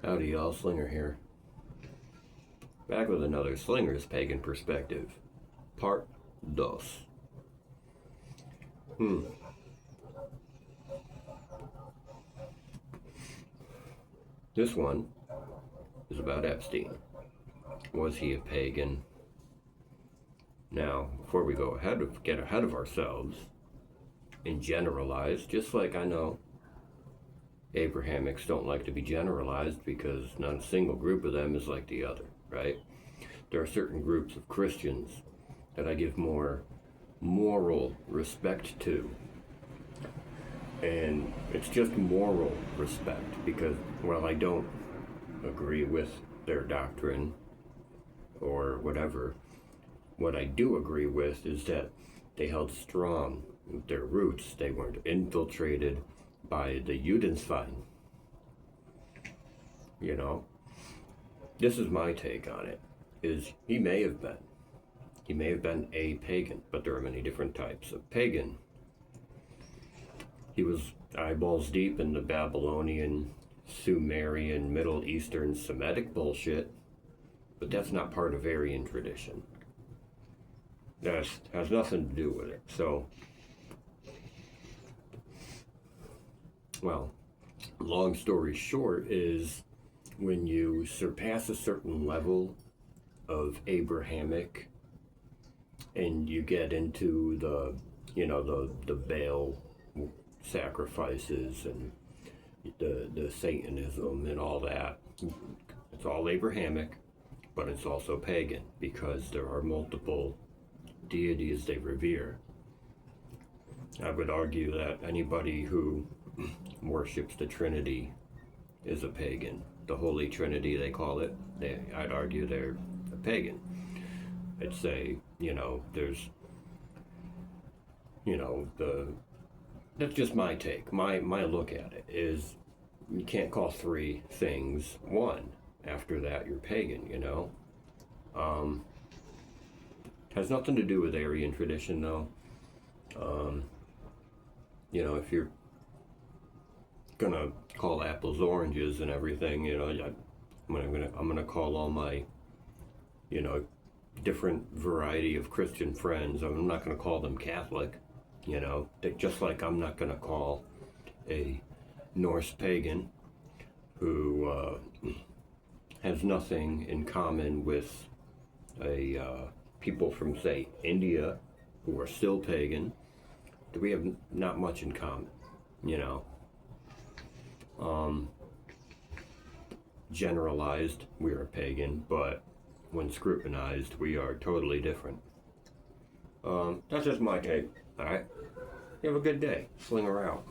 Howdy y'all, Slinger here. Back with another Slinger's Pagan Perspective, Part 2. This one is about Epstein. Was he a pagan? Now, before we get ahead of ourselves and generalize, just like I know Abrahamics don't like to be generalized because not a single group of them is like the other, right? There are certain groups of Christians that I give more moral respect to. And it's just moral respect because, while I don't agree with their doctrine or whatever, what I do agree with is that they held strong with their roots. They weren't infiltrated by the Judenverein. You know, this is my take on it, is he may have been a pagan, but there are many different types of pagan. He was eyeballs deep in the Babylonian, Sumerian, Middle Eastern, Semitic bullshit, but that's not part of Aryan tradition. That has nothing to do with it. So, well, long story short is, when you surpass a certain level of Abrahamic and you get into the Baal sacrifices and the Satanism and all that, it's all Abrahamic, but it's also pagan because there are multiple deities they revere. I would argue that anybody who worships the Trinity is a pagan. The Holy Trinity, they call it. I'd argue they're a pagan. I'd say, there's, that's just my take. My look at it is, you can't call three things one. After that, you're pagan, Has nothing to do with Aryan tradition, though. If you're gonna call apples oranges and everything, I'm gonna call all my, different variety of Christian friends. I'm not gonna call them Catholic, just like I'm not gonna call a Norse pagan who has nothing in common with a people from, say, India who are still pagan. We have not much in common, Generalized, we are pagan, but when scrutinized, we are totally different. That's just my take. Alright? You have a good day. Slinger out.